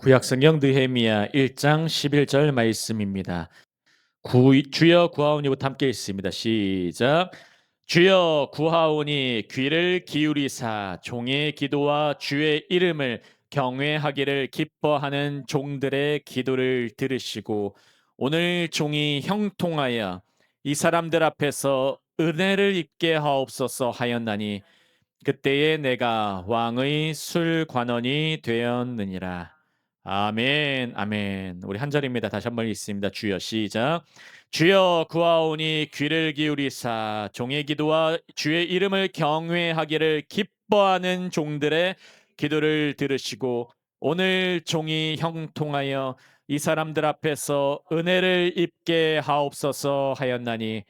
구약성경 느헤미야 1장 11절 말씀입니다. 주여 구하오니부터 함께 있습니다. 시작. 주여 구하오니 귀를 기울이사 종의 기도와 주의 이름을 경외하기를 기뻐하는 종들의 기도를 들으시고 오늘 종이 형통하여 이 사람들 앞에서 은혜를 입게 하옵소서 하였나니 그때에 내가 왕의 술관원이 되었느니라. 아멘, 아멘. 우리 한 절입니다. 다시 한번 읽습니다. 주여 시작. 주여 구하오니 귀를 기울이사 종의 기도와 주의 이름을 경외하기를 기뻐하는 종들의 기도를 들으시고 오늘 종이 형통하여 이 사람들 앞에서 은혜를 입게 하옵소서 하였나니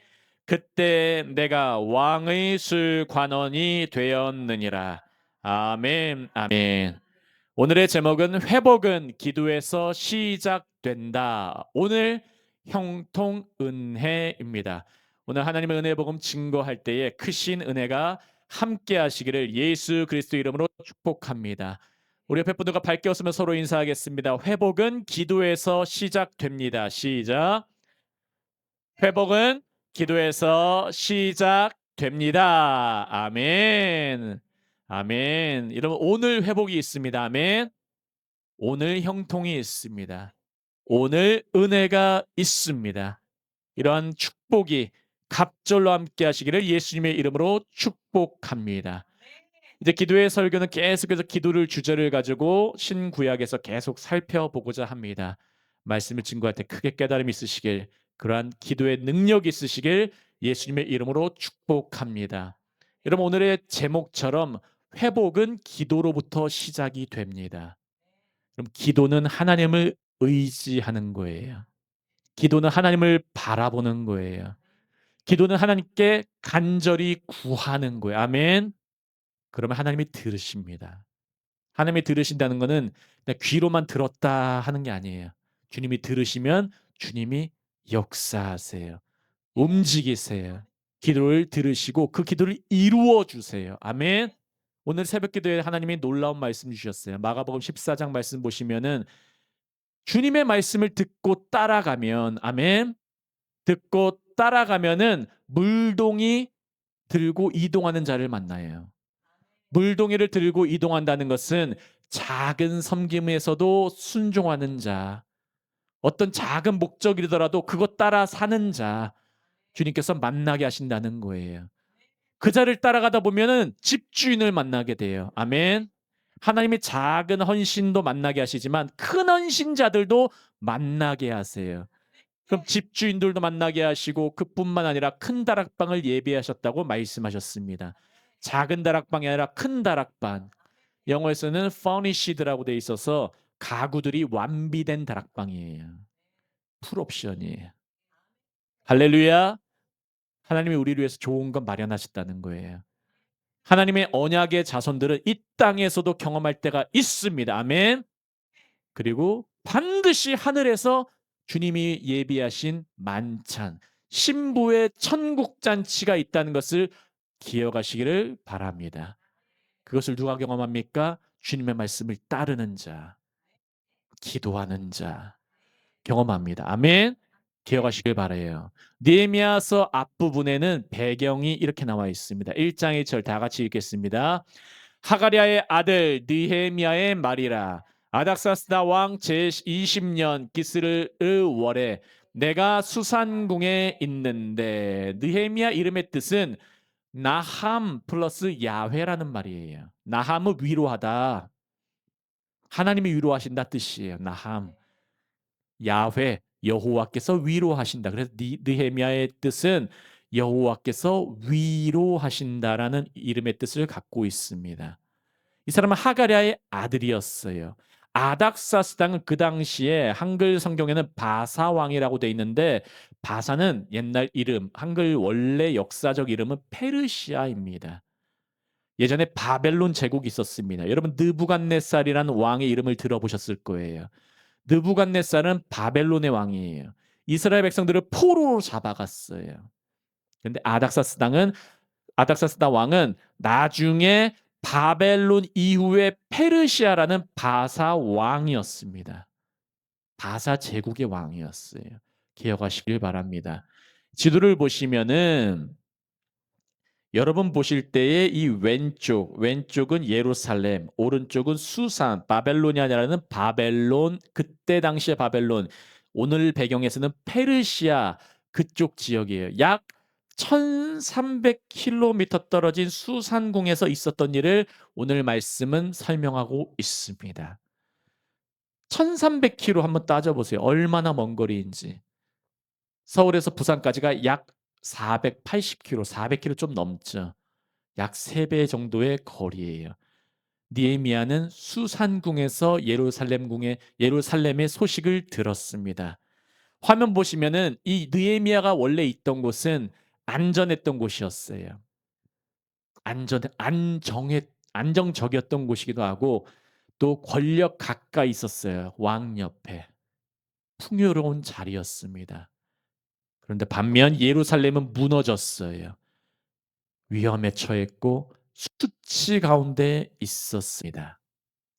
그때 내가 왕의 술관원이 되었느니라. 아멘, 아멘. 오늘의 제목은 회복은 기도에서 시작된다. 오늘 형통 은혜입니다. 오늘 하나님의 은혜 복음 증거할 때에 크신 은혜가 함께 하시기를 예수 그리스도 이름으로 축복합니다. 우리 옆에 분들과 밝게 웃으며 서로 인사하겠습니다. 회복은 기도에서 시작됩니다. 시작. 회복은 기도에서 시작됩니다. 아멘. 아멘. 여러분 오늘 회복이 있습니다. 아멘. 오늘 형통이 있습니다. 오늘 은혜가 있습니다. 이러한 축복이 갑절로 함께 하시기를 예수님의 이름으로 축복합니다. 이제 기도의 설교는 계속해서 기도를 주제를 가지고 신구약에서 계속 살펴보고자 합니다. 말씀을 증거할 때 크게 깨달음이 있으시길, 그러한 기도의 능력이 있으시길 예수님의 이름으로 축복합니다. 여러분 오늘의 제목처럼 회복은 기도로부터 시작이 됩니다. 그럼 기도는 하나님을 의지하는 거예요. 기도는 하나님을 바라보는 거예요. 기도는 하나님께 간절히 구하는 거예요. 아멘. 그러면 하나님이 들으십니다. 하나님이 들으신다는 것은 그냥 귀로만 들었다 하는 게 아니에요. 주님이 들으시면 주님이 역사하세요. 움직이세요. 기도를 들으시고 그 기도를 이루어 주세요. 아멘. 오늘 새벽 기도에 하나님이 놀라운 말씀 주셨어요. 마가복음 14장 말씀 보시면은 주님의 말씀을 듣고 따라가면 아멘. 듣고 따라가면은 물동이 들고 이동하는 자를 만나요. 물동이를 들고 이동한다는 것은 작은 섬김에서도 순종하는 자, 어떤 작은 목적이더라도 그것 따라 사는 자, 주님께서 만나게 하신다는 거예요. 그 자를 따라가다 보면은 집주인을 만나게 돼요. 아멘. 하나님이 작은 헌신도 만나게 하시지만 큰 헌신자들도 만나게 하세요. 그럼 집주인들도 만나게 하시고 그뿐만 아니라 큰 다락방을 예비하셨다고 말씀하셨습니다. 작은 다락방이 아니라 큰 다락방. 영어에서는 furnished라고 돼 있어서 가구들이 완비된 다락방이에요. 풀옵션이에요. 할렐루야. 하나님이 우리를 위해서 좋은 건 마련하셨다는 거예요. 하나님의 언약의 자손들은 이 땅에서도 경험할 때가 있습니다. 아멘. 그리고 반드시 하늘에서 주님이 예비하신 만찬, 신부의 천국 잔치가 있다는 것을 기억하시기를 바랍니다. 그것을 누가 경험합니까? 주님의 말씀을 따르는 자, 기도하는 자 경험합니다. 아멘. 기억하시길 바라요. 느헤미야서 앞부분에는 배경이 이렇게 나와 있습니다. 1장 1절 다 같이 읽겠습니다. 하가랴의 아들 느헤미야의 말이라. 아닥사스다 왕 제20년 기스르의 월에 내가 수산궁에 있는데. 느헤미야 이름의 뜻은 나함 플러스 야훼라는 말이에요. 나함은 위로하다. 하나님이 위로하신다 뜻이에요. 나함. 야훼 여호와께서 위로하신다. 그래서 느헤미야의 뜻은 여호와께서 위로하신다라는 이름의 뜻을 갖고 있습니다. 이 사람은 하가랴의 아들이었어요. 아닥사스 당은 그 당시에 한글 성경에는 바사 왕이라고 돼 있는데 바사는 옛날 이름, 한글 원래 역사적 이름은 페르시아입니다. 예전에 바벨론 제국이 있었습니다. 여러분 느부갓네살이라는 왕의 이름을 들어보셨을 거예요. 느부갓네살은 바벨론의 왕이에요. 이스라엘 백성들을 포로로 잡아갔어요. 그런데 아닥사스다 왕은 나중에 바벨론 이후에 페르시아라는 바사 왕이었습니다. 바사 제국의 왕이었어요. 기억하시길 바랍니다. 지도를 보시면은 여러분 보실 때에 이 왼쪽은 예루살렘, 오른쪽은 수산, 바벨로니아라는 바벨론, 그때 당시의 바벨론, 오늘 배경에서는 페르시아 그쪽 지역이에요. 약 1300km 떨어진 수산궁에서 있었던 일을 오늘 말씀은 설명하고 있습니다. 1300km 한번 따져 보세요. 얼마나 먼 거리인지. 서울에서 부산까지가 약 480km, 400km 좀 넘죠. 약 3배 정도의 거리예요. 느헤미야는 수산궁에서 예루살렘의 소식을 들었습니다. 화면 보시면은 이 느헤미야가 원래 있던 곳은 안전했던 곳이었어요. 안정적이었던 곳이기도 하고 또 권력 가까이 있었어요. 왕 옆에. 풍요로운 자리였습니다. 그런데 반면 예루살렘은 무너졌어요. 위험에 처했고 수치 가운데 있었습니다.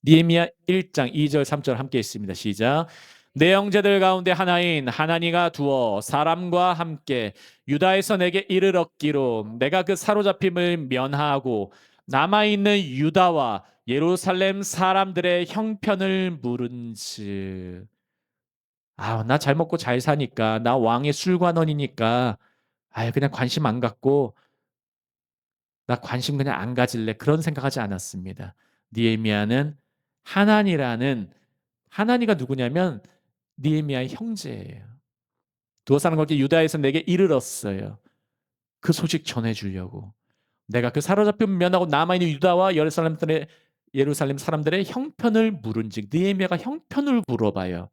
느헤미야 1장 2절 3절 함께 있습니다. 시작. 내 형제들 가운데 하나인 하나니가 두어 사람과 함께 유다에서 내게 이를 얻기로 내가 그 사로잡힘을 면하고 남아있는 유다와 예루살렘 사람들의 형편을 물은즉 나 잘 먹고 잘 사니까 나 왕의 술관원이니까 그냥 관심 안 갖고 나 관심 그냥 안 가질래. 그런 생각하지 않았습니다. 느헤미야는 하나니라는 하나니가 누구냐면 느헤미야의 형제예요. 두어 사람 거기 유다에서 내게 이르렀어요. 그 소식 전해 주려고. 내가 그 사로잡힌 면하고 남아 있는 유다와 예루살렘 사람들의 형편을 물은즉 느헤미야가 형편을 물어봐요.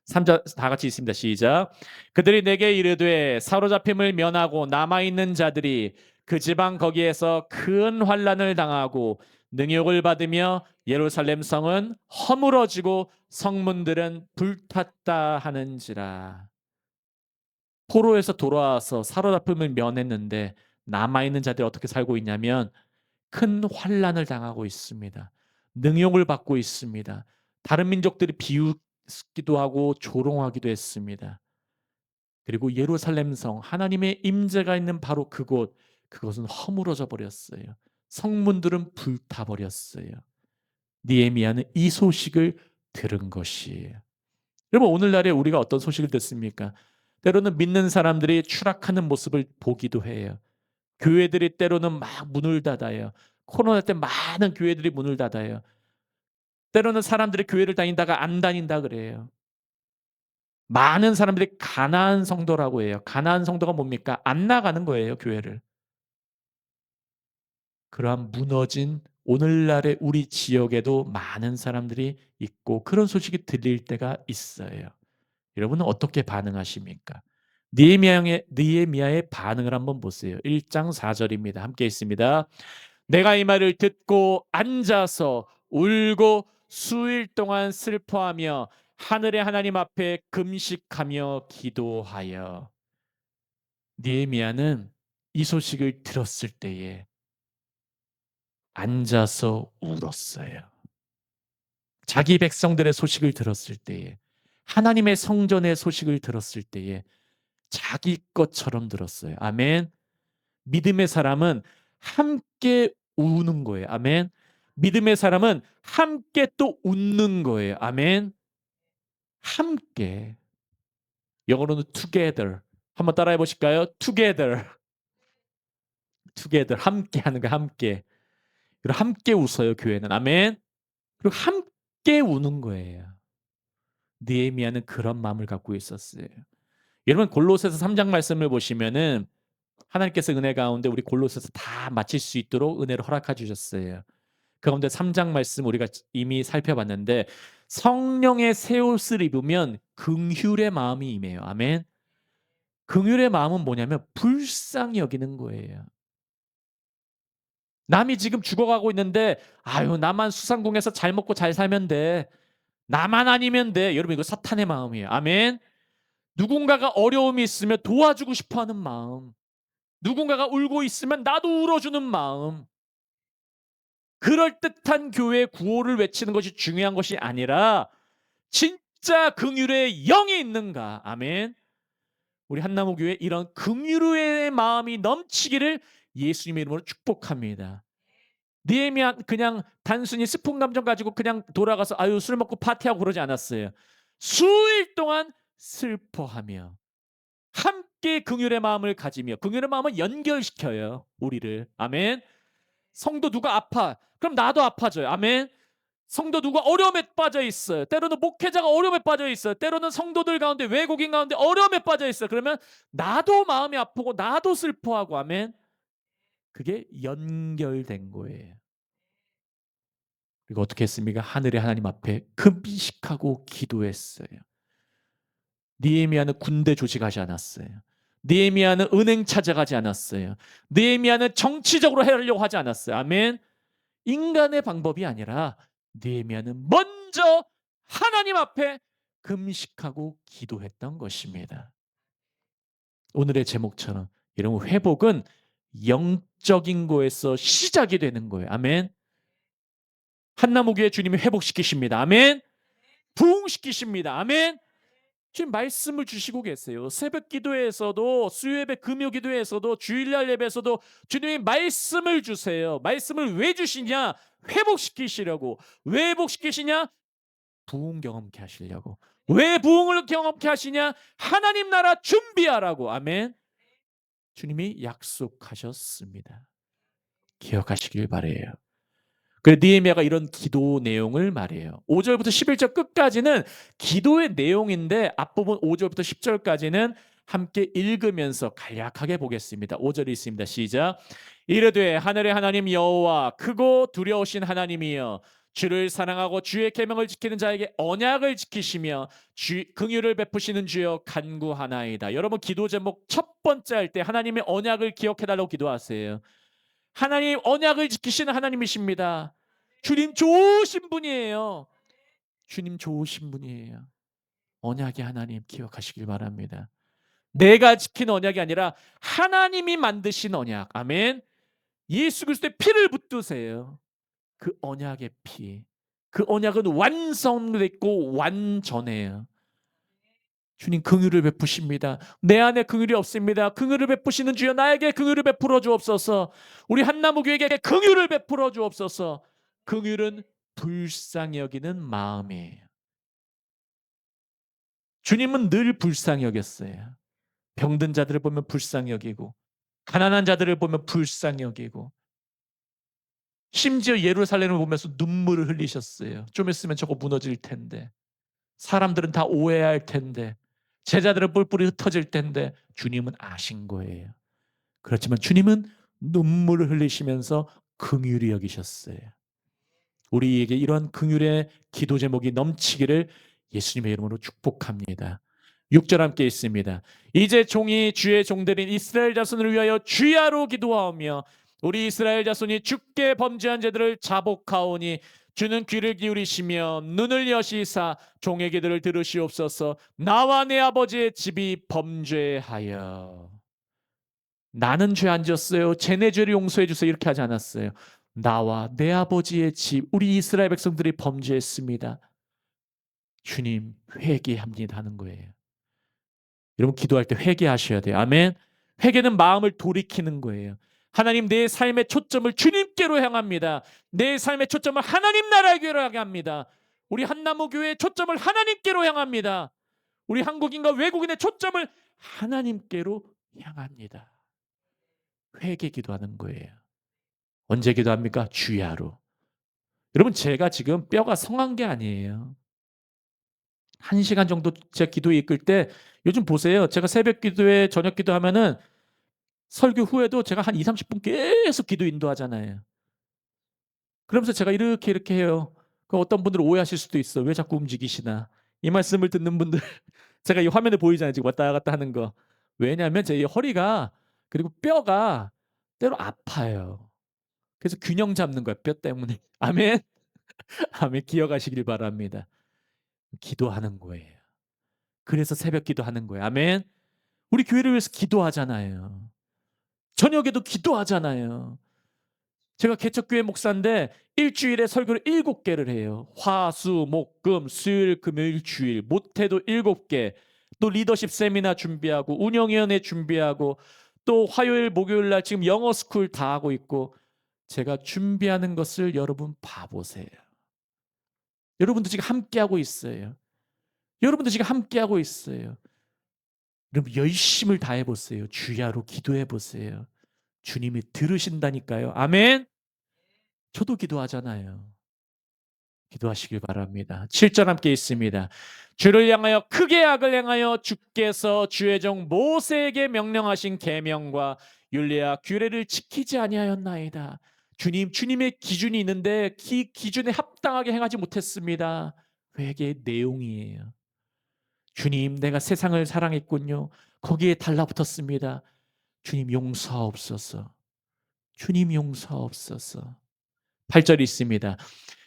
3절 다 같이 있습니다. 시작. 그들이 내게 이르되 사로잡힘을 면하고 남아 있는 자들이 그 지방 거기에서 큰 환난을 당하고 능욕을 받으며 예루살렘 성은 허물어지고 성문들은 불탔다 하는지라. 포로에서 돌아와서 사로잡힘을 면했는데 남아 있는 자들이 어떻게 살고 있냐면 큰 환난을 당하고 있습니다. 능욕을 받고 있습니다. 다른 민족들이 비웃기도 하고 조롱하기도 했습니다. 그리고 예루살렘 성 하나님의 임재가 있는 바로 그곳은 허물어져 버렸어요. 성문들은 불타 버렸어요. 느헤미야는 이 소식을 들은 것이에요. 여러분 오늘날에 우리가 어떤 소식을 듣습니까? 때로는 믿는 사람들이 추락하는 모습을 보기도 해요. 교회들이 때로는 막 문을 닫아요. 코로나 때 많은 교회들이 문을 닫아요. 때로는 사람들이 교회를 다닌다가 안 다닌다 그래요. 많은 사람들이 가나안 성도라고 해요. 가나안 성도가 뭡니까? 안 나가는 거예요, 교회를. 그러한 무너진 오늘날의 우리 지역에도 많은 사람들이 있고 그런 소식이 들릴 때가 있어요. 여러분은 어떻게 반응하십니까? 느헤미야의 반응을 한번 보세요. 1장 4절입니다. 함께 있습니다. 내가 이 말을 듣고 앉아서 울고 수일 동안 슬퍼하며 하늘의 하나님 앞에 금식하며 기도하여. 느헤미야는 이 소식을 들었을 때에 앉아서 울었어요. 자기 백성들의 소식을 들었을 때에 하나님의 성전의 소식을 들었을 때에 자기 것처럼 들었어요. 아멘. 믿음의 사람은 함께 우는 거예요. 아멘. 믿음의 사람은 함께 또 웃는 거예요. 아멘. 함께. 영어로는 together. 한번 따라해 보실까요? together. together. 함께 하는 거 함께. 그리고 함께 웃어요, 교회는. 아멘. 그리고 함께 우는 거예요. 느헤미야는 그런 마음을 갖고 있었어요. 여러분 골로새서 3장 말씀을 보시면은 하나님께서 은혜 가운데 우리 골로새서 다 마칠 수 있도록 은혜를 허락해 주셨어요. 그 가운데 3장 말씀 우리가 이미 살펴봤는데 성령의 새 옷을 입으면 긍휼의 마음이 임해요. 아멘. 긍휼의 마음은 뭐냐면 불쌍히 여기는 거예요. 남이 지금 죽어가고 있는데 아유 나만 수상궁에서 잘 먹고 잘 살면 돼. 나만 아니면 돼. 여러분 이거 사탄의 마음이에요. 아멘. 누군가가 어려움이 있으면 도와주고 싶어하는 마음. 누군가가 울고 있으면 나도 울어주는 마음. 그럴듯한 교회 구호를 외치는 것이 중요한 것이 아니라 진짜 긍휼의 영이 있는가. 아멘. 우리 한나무 교회 이런 긍휼의 마음이 넘치기를 예수님의 이름으로 축복합니다. 느헤미야 그냥 단순히 슬픈 감정 가지고 그냥 돌아가서 아유 술 먹고 파티하고 그러지 않았어요. 수일 동안 슬퍼하며 함께 긍휼의 마음을 가지며, 긍휼의 마음은 연결시켜요 우리를. 아멘. 성도 누가 아파 그럼 나도 아파져요. 아멘. 성도 누가 어려움에 빠져 있어요. 때로는 목회자가 어려움에 빠져 있어요. 때로는 성도들 가운데 외국인 가운데 어려움에 빠져 있어요. 그러면 나도 마음이 아프고 나도 슬퍼하고. 아멘. 그게 연결된 거예요. 그리고 어떻게 했습니까? 하늘의 하나님 앞에 금식하고 기도했어요. 느헤미야는 군대 조직하지 않았어요. 느헤미야는 은행 찾아가지 않았어요. 느헤미야는 정치적으로 하려고 하지 않았어요. 아멘. 인간의 방법이 아니라 느헤미야는 먼저 하나님 앞에 금식하고 기도했던 것입니다. 오늘의 제목처럼 여러분, 회복은 영적인 거에서 시작이 되는 거예요. 아멘. 한나무교회 주님이 회복시키십니다. 아멘. 부흥시키십니다. 아멘. 지금 말씀을 주시고 계세요. 새벽 기도에서도, 수요예배, 금요 기도에서도, 주일날 예배에서도 주님이 말씀을 주세요. 말씀을 왜 주시냐? 회복시키시려고. 왜 회복시키시냐? 부흥 경험케 하시려고. 왜 부흥을 경험케 하시냐? 하나님 나라 준비하라고. 아멘. 주님이 약속하셨습니다. 기억하시길 바래요. 그래 느헤미야가 이런 기도 내용을 말해요. 5절부터 11절 끝까지는 기도의 내용인데 앞부분 5절부터 10절까지는 함께 읽으면서 간략하게 보겠습니다. 5절이 있습니다. 시작. 이르되 하늘의 하나님 여호와 크고 두려우신 하나님이여, 주를 사랑하고 주의 계명을 지키는 자에게 언약을 지키시며 긍휼을 베푸시는 주여 간구하나이다. 여러분 기도 제목 첫 번째 할 때 하나님의 언약을 기억해달라고 기도하세요. 하나님 언약을 지키시는 하나님이십니다. 주님 좋으신 분이에요. 주님 좋으신 분이에요. 언약의 하나님 기억하시길 바랍니다. 내가 지킨 언약이 아니라 하나님이 만드신 언약. 아멘. 예수 그리스도의 피를 붙드세요. 그 언약의 피. 그 언약은 완성됐고 완전해요. 주님 긍휼을 베푸십니다. 내 안에 긍휼이 없습니다. 긍휼을 베푸시는 주여 나에게 긍휼을 베풀어 주옵소서. 우리 한나무교회에게 긍휼을 베풀어 주옵소서. 긍휼은 불쌍히 여기는 마음이에요. 주님은 늘 불쌍히 여겼어요. 병든 자들을 보면 불쌍히 여기고, 가난한 자들을 보면 불쌍히 여기고, 심지어 예루살렘을 보면서 눈물을 흘리셨어요. 좀 있으면 저거 무너질 텐데, 사람들은 다 오해할 텐데, 제자들은 뿔뿔이 흩어질 텐데 주님은 아신 거예요. 그렇지만 주님은 눈물을 흘리시면서 긍휼히 여기셨어요. 우리에게 이런 긍휼의 기도 제목이 넘치기를 예수님의 이름으로 축복합니다. 6절 함께 있습니다. 이제 종이 주의 종들인 이스라엘 자손을 위하여 주야로 기도하오며 우리 이스라엘 자손이 주께 범죄한 자들을 자복하오니 주는 귀를 기울이시며 눈을 여시사 종의 기도를 들으시옵소서. 나와 내 아버지의 집이 범죄하여. 나는 죄 안 지었어요. 쟤네 죄를 용서해 주세요. 이렇게 하지 않았어요. 나와 내 아버지의 집, 우리 이스라엘 백성들이 범죄했습니다. 주님 회개합니다 하는 거예요. 여러분 기도할 때 회개하셔야 돼요. 아멘. 회개는 마음을 돌이키는 거예요. 하나님 내 삶의 초점을 주님께로 향합니다. 내 삶의 초점을 하나님 나라에게로 향합니다. 우리 한나무 교회의 초점을 하나님께로 향합니다. 우리 한국인과 외국인의 초점을 하나님께로 향합니다. 회개 기도하는 거예요. 언제 기도합니까? 주야로. 여러분 제가 지금 뼈가 성한 게 아니에요. 1시간 정도 제가 기도에 이끌 때 요즘 보세요. 제가 새벽 기도에 저녁 기도하면은 설교 후에도 제가 한 20-30분 계속 기도 인도하잖아요. 그러면서 제가 이렇게 해요. 그 어떤 분들은 오해하실 수도 있어. 왜 자꾸 움직이시나. 이 말씀을 듣는 분들 제가 이 화면에 보이잖아요. 지금 왔다 갔다 하는 거. 왜냐하면 제 허리가 그리고 뼈가 때로 아파요. 그래서 균형 잡는 거예요. 뼈 때문에. 아멘. 아멘. 기억하시길 바랍니다. 기도하는 거예요. 그래서 새벽 기도하는 거예요. 아멘. 우리 교회를 위해서 기도하잖아요. 저녁에도 기도하잖아요. 제가 개척교회 목사인데 일주일에 설교를 7개를 해요. 화, 수, 목, 금, 수요일, 금요일, 주일. 못해도 7개. 또 리더십 세미나 준비하고 운영위원회 준비하고 또 화요일, 목요일 날 지금 영어 스쿨 다 하고 있고 제가 준비하는 것을 여러분 봐 보세요. 여러분도 지금 함께하고 있어요. 여러분도 지금 함께하고 있어요. 여러분 열심을 다해 보세요. 주야로 기도해 보세요. 주님이 들으신다니까요. 아멘. 저도 기도하잖아요. 기도하시길 바랍니다. 7절 함께 있습니다. 주를 향하여 크게 악을 행하여 주께서 주의 종 모세에게 명령하신 계명과 율례와 규례를 지키지 아니하였나이다. 주님의 기준이 있는데 그 기준에 합당하게 행하지 못했습니다. 회개의 내용이에요. 주님, 내가 세상을 사랑했군요. 거기에 달라붙었습니다. 주님 용서하옵소서. 주님 용서하옵소서. 8절이 있습니다.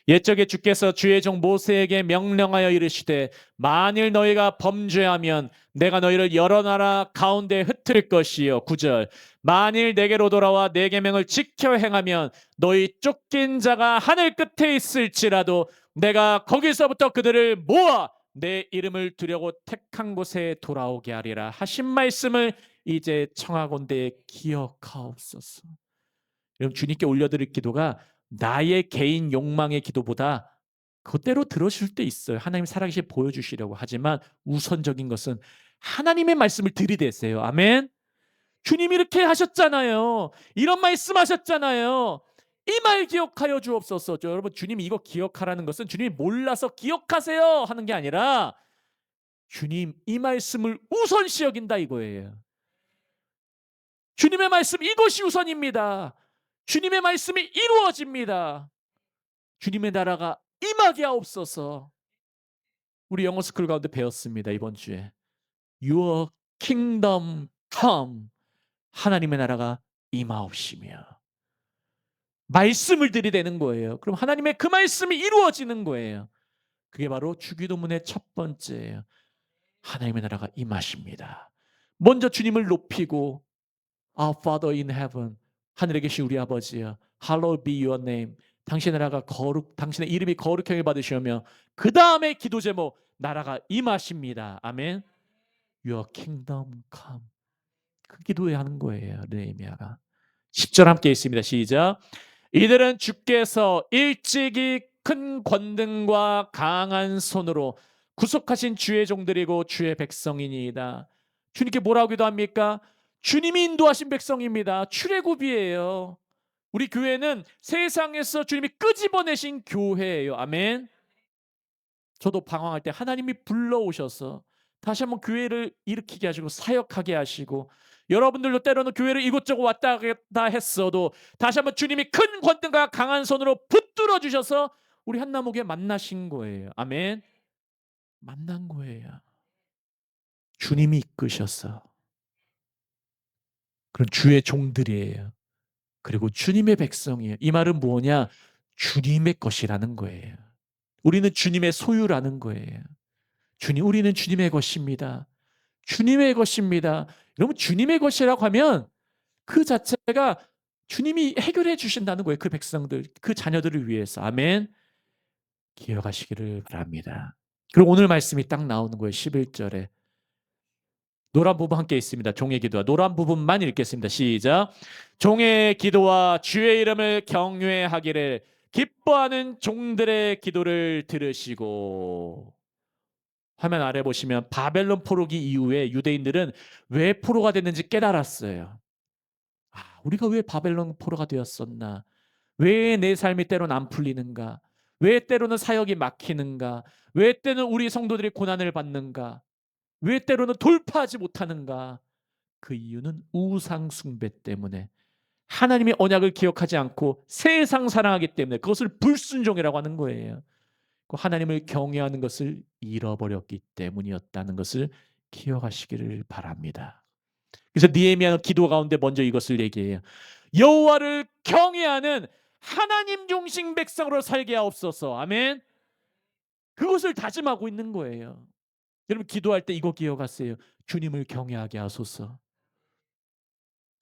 옛적에 주께서 주의 종 모세에게 명령하여 이르시되 만일 너희가 범죄하면 내가 너희를 여러 나라 가운데 흩을 것이요. 9절 만일 내게로 돌아와 내 계명을 지켜 행하면 너희 쫓긴 자가 하늘 끝에 있을지라도 내가 거기서부터 그들을 모아 내 이름을 두려고 택한 곳에 돌아오게 하리라 하신 말씀을 이제 청하건대 기억하옵소서. 여러분 주님께 올려드릴 기도가 나의 개인 욕망의 기도보다 그대로 들으실 때 있어요. 하나님 살아계시 보여주시려고 하지만 우선적인 것은 하나님의 말씀을 들이대세요. 아멘. 주님이 이렇게 하셨잖아요. 이런 말씀하셨잖아요. 이 말 기억하여 주옵소서. 여러분 주님이 이거 기억하라는 것은 주님이 몰라서 기억하세요 하는 게 아니라 주님 이 말씀을 우선시 여긴다 이거예요. 주님의 말씀 이것이 우선입니다. 주님의 말씀이 이루어집니다. 주님의 나라가 임하게 하옵소서. 우리 영어 스쿨 가운데 배웠습니다. 이번 주에 Your kingdom come. 하나님의 나라가 임하옵시며 말씀을 들이대는 거예요. 그럼 하나님의 그 말씀이 이루어지는 거예요. 그게 바로 주기도문의 첫 번째예요. 하나님의 나라가 임하십니다. 먼저 주님을 높이고 Our Father in heaven, 하늘에 계신 우리 아버지여, Hallowed be your name. 당신의 나라가 당신의 이름이 거룩하게 받으시오며 그 다음에 기도 제목 나라가 임하십니다. 아멘. Your kingdom come. 그 기도해야 하는 거예요. 느헤미야가. 10절 함께 있습니다. 시작. 이들은 주께서 일찍이 큰 권능과 강한 손으로 구속하신 주의 종들이고 주의 백성이니이다. 주님께 뭐라고 기도합니까? 주님이 인도하신 백성입니다. 출애굽이에요. 우리 교회는 세상에서 주님이 끄집어내신 교회예요. 아멘. 저도 방황할 때 하나님이 불러오셔서 다시 한번 교회를 일으키게 하시고 사역하게 하시고 여러분들도 때로는 교회를 이곳저곳 왔다 갔다 했어도 다시 한번 주님이 큰 권능과 강한 손으로 붙들어 주셔서 우리 한나무교회 만나신 거예요. 아멘. 만난 거예요. 주님이 이끄셔서 그런 주의 종들이에요. 그리고 주님의 백성이에요. 이 말은 뭐냐? 주님의 것이라는 거예요. 우리는 주님의 소유라는 거예요. 우리는 주님의 것입니다. 주님의 것입니다. 여러분 주님의 것이라고 하면 그 자체가 주님이 해결해 주신다는 거예요. 그 백성들, 그 자녀들을 위해서. 아멘. 기억하시기를 바랍니다. 그리고 오늘 말씀이 딱 나오는 거예요. 11절에. 노란 부분 함께 있습니다. 종의 기도와 노란 부분만 읽겠습니다. 시작. 종의 기도와 주의 이름을 경외하기를 기뻐하는 종들의 기도를 들으시고. 화면 아래 보시면 바벨론 포로기 이후에 유대인들은 왜 포로가 됐는지 깨달았어요. 우리가 왜 바벨론 포로가 되었었나? 왜 내 삶이 때로는 안 풀리는가? 왜 때로는 사역이 막히는가? 왜 때는 우리 성도들이 고난을 받는가? 왜 때로는 돌파하지 못하는가? 그 이유는 우상 숭배 때문에 하나님의 언약을 기억하지 않고 세상 사랑하기 때문에 그것을 불순종이라고 하는 거예요. 하나님을 경외하는 것을 잃어버렸기 때문이었다는 것을 기억하시기를 바랍니다. 그래서 느헤미야는 기도 가운데 먼저 이것을 얘기해요. 여호와를 경외하는 하나님 중심 백성으로 살게 하옵소서. 아멘. 그것을 다짐하고 있는 거예요. 여러분 기도할 때 이거 기억하세요. 주님을 경외하게 하소서.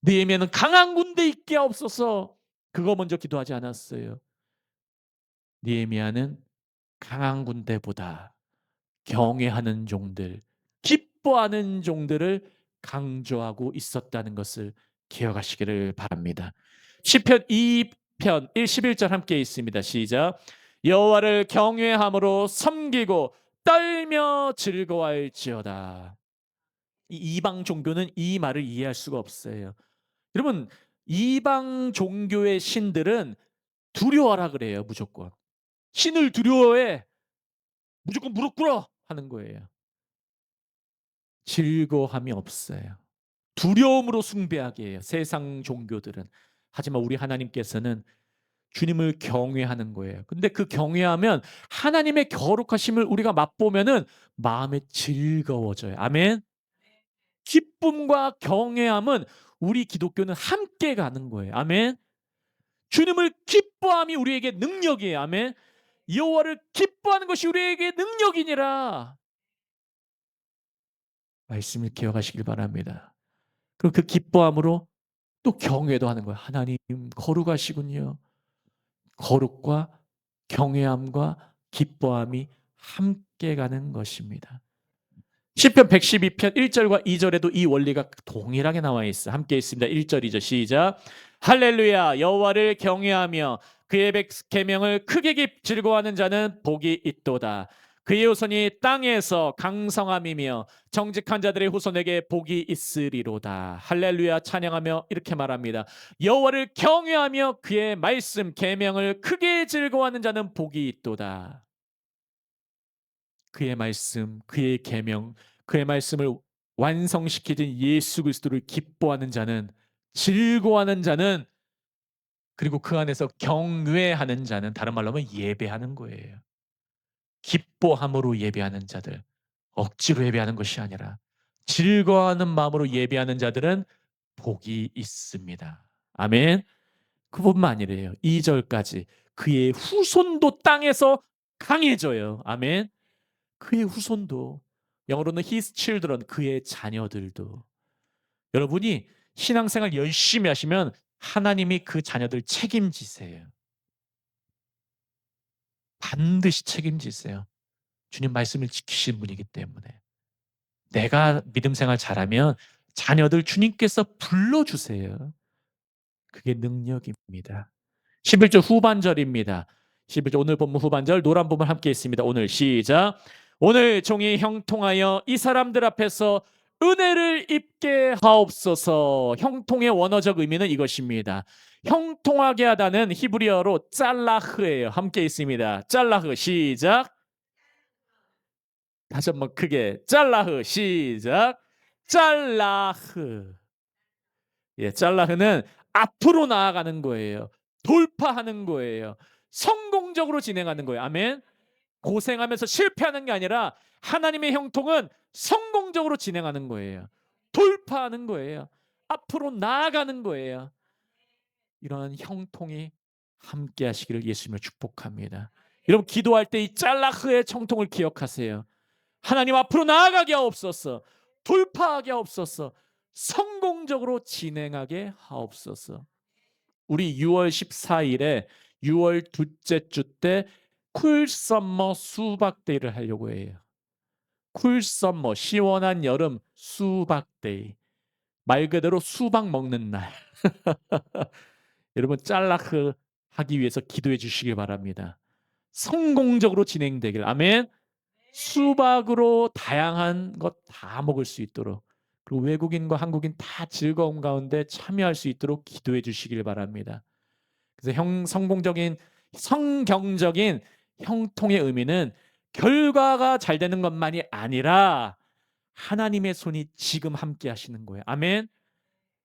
느헤미야는 강한 군대 있게 하옵소서. 그거 먼저 기도하지 않았어요. 느헤미야는 강한 군대보다 경외하는 종들, 기뻐하는 종들을 강조하고 있었다는 것을 기억하시기를 바랍니다. 시편 2편 11절 함께 있습니다. 시작. 여호와를 경외함으로 섬기고 떨며 즐거워할지어다. 이 이방 종교는 이 말을 이해할 수가 없어요. 여러분, 이방 종교의 신들은 두려워하라 그래요, 무조건. 신을 두려워해. 무조건 무릎 꿇어 하는 거예요. 즐거움이 없어요. 두려움으로 숭배하게 해요, 세상 종교들은. 하지만 우리 하나님께서는 주님을 경외하는 거예요. 근데 그 경외하면 하나님의 거룩하심을 우리가 맛보면은 마음에 즐거워져요. 아멘. 기쁨과 경외함은 우리 기독교는 함께 가는 거예요. 아멘. 주님을 기뻐함이 우리에게 능력이에요. 아멘. 여호와를 기뻐하는 것이 우리에게 능력이니라. 말씀을 기억하시길 바랍니다. 그럼 그 기뻐함으로 또 경외도 하는 거예요. 하나님 거룩하시군요. 거룩과 경외함과 기뻐함이 함께 가는 것입니다. 시편 112편 1절과 2절에도 이 원리가 동일하게 나와 있어. 함께 있습니다. 1절이죠. 시작. 할렐루야. 여호와를 경외하며 그의 계명을 크게 즐거워하는 자는 복이 있도다. 그의 후손이 땅에서 강성함이며 정직한 자들의 후손에게 복이 있으리로다. 할렐루야. 찬양하며 이렇게 말합니다. 여호와를 경외하며 그의 말씀 계명을 크게 즐거워하는 자는 복이 있도다. 그의 말씀, 그의 계명, 그의 말씀을 완성시키신 예수 그리스도를 기뻐하는 자는, 즐거워하는 자는, 그리고 그 안에서 경외하는 자는, 다른 말로 하면 예배하는 거예요. 기뻐함으로 예배하는 자들, 억지로 예배하는 것이 아니라 즐거워하는 마음으로 예배하는 자들은 복이 있습니다. 아멘. 그뿐만 아니래요. 2절까지 그의 후손도 땅에서 강해져요. 아멘. 그의 후손도, 영어로는 his children, 그의 자녀들도. 여러분이 신앙생활 열심히 하시면 하나님이 그 자녀들 책임지세요. 반드시 책임지세요. 주님 말씀을 지키신 분이기 때문에. 내가 믿음 생활 잘하면 자녀들 주님께서 불러주세요. 그게 능력입니다. 11절 후반절입니다. 11절 오늘 본문 후반절 노란 부분 함께 있습니다. 오늘 시작. 오늘 종이 형통하여 이 사람들 앞에서 은혜를 입게 하옵소서. 형통의 원어적 의미는 이것입니다. 형통하게 하다는 히브리어로 짤라흐예요. 함께 있습니다. 짤라흐 시작. 다시 한번 크게 짤라흐 시작. 짤라흐. 예, 짤라흐는 앞으로 나아가는 거예요. 돌파하는 거예요. 성공적으로 진행하는 거예요. 아멘. 고생하면서 실패하는 게 아니라 하나님의 형통은 성공적으로 진행하는 거예요. 돌파하는 거예요. 앞으로 나아가는 거예요. 이런 형통이 함께 하시기를 예수님을 축복합니다. 여러분 기도할 때 이 짤라흐의 형통을 기억하세요. 하나님 앞으로 나아가게 하옵소서. 돌파하게 하옵소서. 성공적으로 진행하게 하옵소서. 우리 6월 14일에 6월 둘째 주 때 쿨썸머 수박데이를 하려고 해요. 쿨썸머 시원한 여름 수박데이. 말 그대로 수박 먹는 날. 여러분 짤라크 하기 위해서 기도해 주시길 바랍니다. 성공적으로 진행되길. 아멘. 수박으로 다양한 것 다 먹을 수 있도록, 그리고 외국인과 한국인 다 즐거움 가운데 참여할 수 있도록 기도해 주시길 바랍니다. 그래서 성공적인 성경적인 형통의 의미는 결과가 잘 되는 것만이 아니라 하나님의 손이 지금 함께 하시는 거예요. 아멘.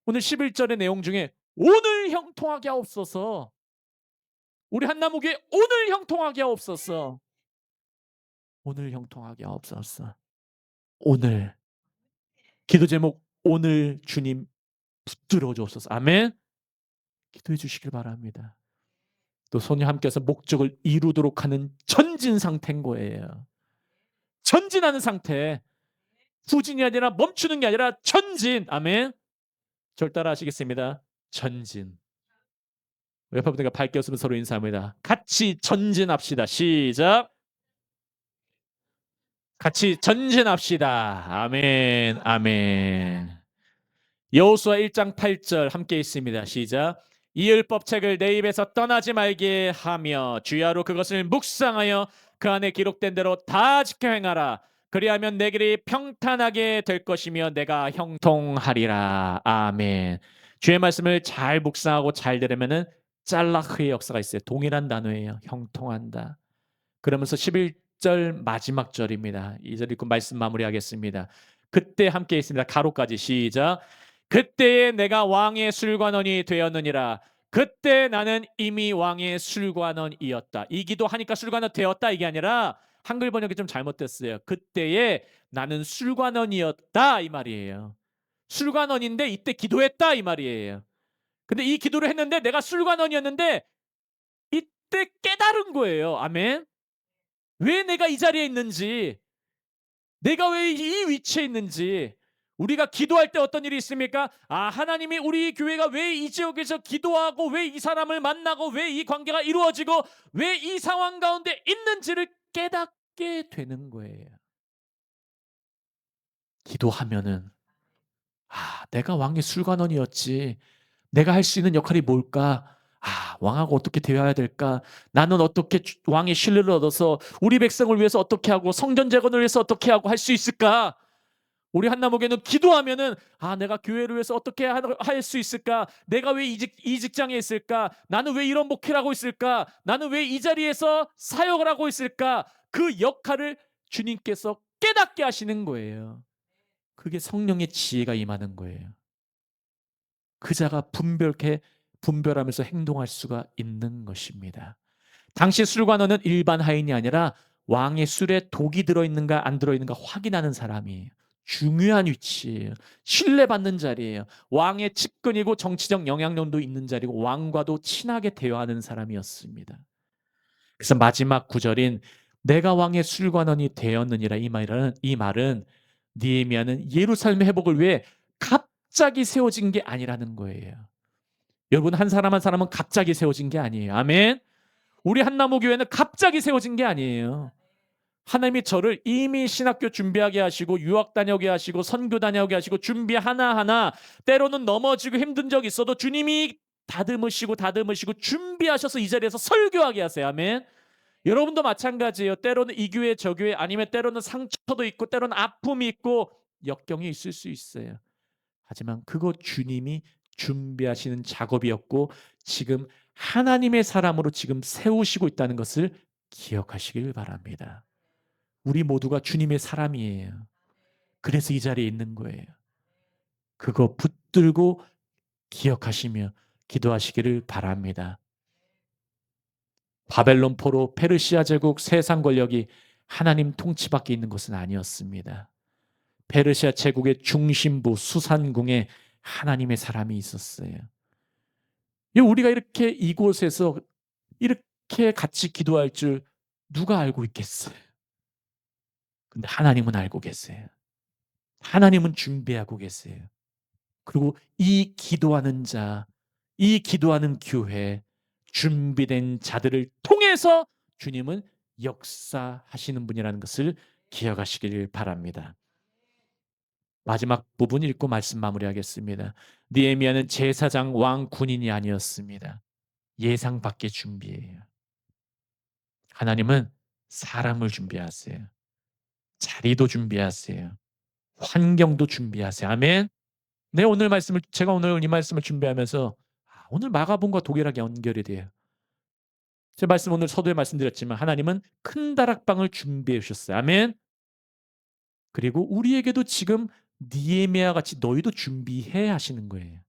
오늘 11절의 내용 중에 오늘 형통하게 하옵소서. 우리 한나무교회 오늘 형통하게 하옵소서. 오늘 형통하게 하옵소서. 오늘 기도 제목 오늘 주님 붙들어 주옵소서. 아멘. 기도해 주시길 바랍니다. 또 손이 함께해서 목적을 이루도록 하는 전진 상태인 거예요. 전진하는 상태. 후진이 아니라 멈추는 게 아니라 전진. 아멘. 절 따라 하시겠습니다. 전진. 옆에 분들과 밝게 웃으면 서로 인사합니다. 같이 전진합시다. 시작. 같이 전진합시다. 아멘. 아멘. 여호수아 1장 8절 함께 있습니다. 시작. 이 율법책을 내 입에서 떠나지 말게 하며 주야로 그것을 묵상하여 그 안에 기록된 대로 다 지켜 행하라. 그리하면 내 길이 평탄하게 될 것이며 내가 형통하리라. 아멘. 주의 말씀을 잘 묵상하고 잘 들으면은 짤라흐의 역사가 있어요. 동일한 단어예요. 형통한다. 그러면서 11절 마지막 절입니다. 이 절 읽고 말씀 마무리하겠습니다. 그때 함께 있습니다. 가로까지 시작. 그때에 내가 왕의 술관원이 되었느니라. 그때 나는 이미 왕의 술관원이었다. 이 기도하니까 술관원 되었다 이게 아니라 한글 번역이 좀 잘못됐어요. 그때에 나는 술관원이었다 이 말이에요. 술관원인데 이때 기도했다 이 말이에요. 근데 이 기도를 했는데 내가 술관원이었는데 이때 깨달은 거예요. 아멘. 왜 내가 이 자리에 있는지, 내가 왜 이 위치에 있는지. 우리가 기도할 때 어떤 일이 있습니까? 아, 하나님이 우리 교회가 왜 이 지역에서 기도하고 왜 이 사람을 만나고 왜 이 관계가 이루어지고 왜 이 상황 가운데 있는지를 깨닫게 되는 거예요. 기도하면은 아, 내가 왕의 술관원이었지. 내가 할 수 있는 역할이 뭘까? 아, 왕하고 어떻게 대화해야 될까? 나는 어떻게 왕의 신뢰를 얻어서 우리 백성을 위해서 어떻게 하고 성전 재건을 위해서 어떻게 하고 할 수 있을까? 우리 한나목에는 기도하면은 아, 내가 교회를 위해서 어떻게 할 수 있을까? 내가 왜 이 직장에 있을까? 나는 왜 이런 목회를 하고 있을까? 나는 왜 이 자리에서 사역을 하고 있을까? 그 역할을 주님께서 깨닫게 하시는 거예요. 그게 성령의 지혜가 임하는 거예요. 그 자가 분별하면서 행동할 수가 있는 것입니다. 당시 술관원은 일반 하인이 아니라 왕의 술에 독이 들어있는가 안 들어있는가 확인하는 사람이에요. 중요한 위치예요. 신뢰받는 자리예요. 왕의 측근이고 정치적 영향력도 있는 자리고 왕과도 친하게 대화하는 사람이었습니다. 그래서 마지막 구절인 내가 왕의 술관원이 되었느니라 이 말은 느헤미야는 예루살렘 회복을 위해 갑자기 세워진 게 아니라는 거예요. 여러분, 한 사람 한 사람은 갑자기 세워진 게 아니에요. 아멘. 우리 한나무 교회는 갑자기 세워진 게 아니에요. 하나님이 저를 이미 신학교 준비하게 하시고 유학 다녀게 하시고 선교 다녀게 하시고 준비 하나하나 때로는 넘어지고 힘든 적 있어도 주님이 다듬으시고 준비하셔서 이 자리에서 설교하게 하세요. 아멘. 여러분도 마찬가지예요. 때로는 이 교회 저 교회 아니면 때로는 상처도 있고 때로는 아픔이 있고 역경이 있을 수 있어요. 하지만 그거 주님이 준비하시는 작업이었고 지금 하나님의 사람으로 지금 세우시고 있다는 것을 기억하시길 바랍니다. 우리 모두가 주님의 사람이에요. 그래서 이 자리에 있는 거예요. 그거 붙들고 기억하시며 기도하시기를 바랍니다. 바벨론 포로 페르시아 제국 세상 권력이 하나님 통치 밖에 있는 것은 아니었습니다. 페르시아 제국의 중심부 수산궁에 하나님의 사람이 있었어요. 우리가 이렇게 이곳에서 이렇게 같이 기도할 줄 누가 알고 있겠어요? 근데 하나님은 알고 계세요. 하나님은 준비하고 계세요. 그리고 이 기도하는 자, 이 기도하는 교회, 준비된 자들을 통해서 주님은 역사하시는 분이라는 것을 기억하시길 바랍니다. 마지막 부분 읽고 말씀 마무리하겠습니다. 느헤미야는 제사장 왕 군인이 아니었습니다. 예상 밖의 준비예요. 하나님은 사람을 준비하세요. 자리도 준비하세요. 환경도 준비하세요. 아멘. 제가 오늘 이 말씀을 준비하면서 오늘 마가복음과 동일하게 연결이 돼요. 제 말씀 오늘 서두에 말씀드렸지만 하나님은 큰 다락방을 준비해 주셨어요. 아멘. 그리고 우리에게도 지금 느헤미야 같이 너희도 준비해 하시는 거예요.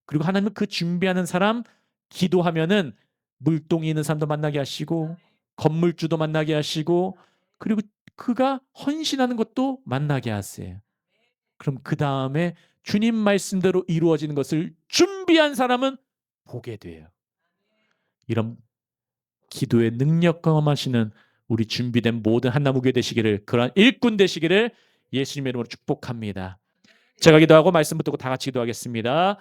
그리고 하나님은 그 준비하는 사람 기도하면은 물동이 있는 사람도 만나게 하시고 건물주도 만나게 하시고 그리고 그가 헌신하는 것도 만나게 하세요. 그럼 그 다음에 주님 말씀대로 이루어지는 것을 준비한 사람은 보게 돼요. 이런 기도의 능력 경험하시는 우리 준비된 모든 한나무교회 되시기를 그러한 일꾼 되시기를 예수님의 이름으로 축복합니다. 제가 기도하고 말씀 붙들고 다 같이 기도하겠습니다.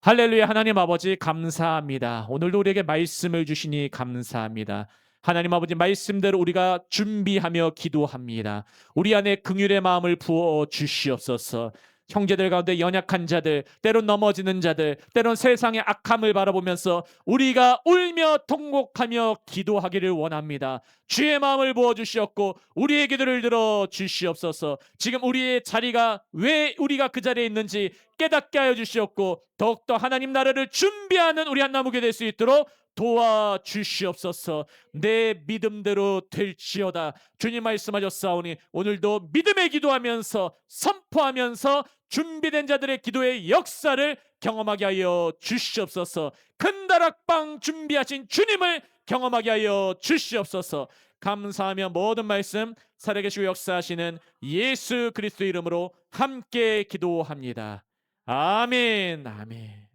할렐루야. 하나님 아버지 감사합니다. 오늘도 우리에게 말씀을 주시니 감사합니다. 하나님 아버지 말씀대로 우리가 준비하며 기도합니다. 우리 안에 긍휼의 마음을 부어 주시옵소서. 형제들 가운데 연약한 자들, 때론 넘어지는 자들, 때론 세상의 악함을 바라보면서 우리가 울며 통곡하며 기도하기를 원합니다. 주의 마음을 부어 주시옵고 우리의 기도를 들어 주시옵소서. 지금 우리의 자리가 왜 우리가 그 자리에 있는지 깨닫게 하여 주시옵고 더욱더 하나님 나라를 준비하는 우리 한나무게 될 수 있도록 도와주시옵소서. 내 믿음대로 될지어다. 주님 말씀하셨사오니 오늘도 믿음의 기도하면서 선포하면서 준비된 자들의 기도의 역사를 경험하게 하여 주시옵소서. 큰 다락방 준비하신 주님을 경험하게 하여 주시옵소서. 감사하며 모든 말씀 살아계시고 역사하시는 예수 그리스도 이름으로 함께 기도합니다. 아멘. 아멘.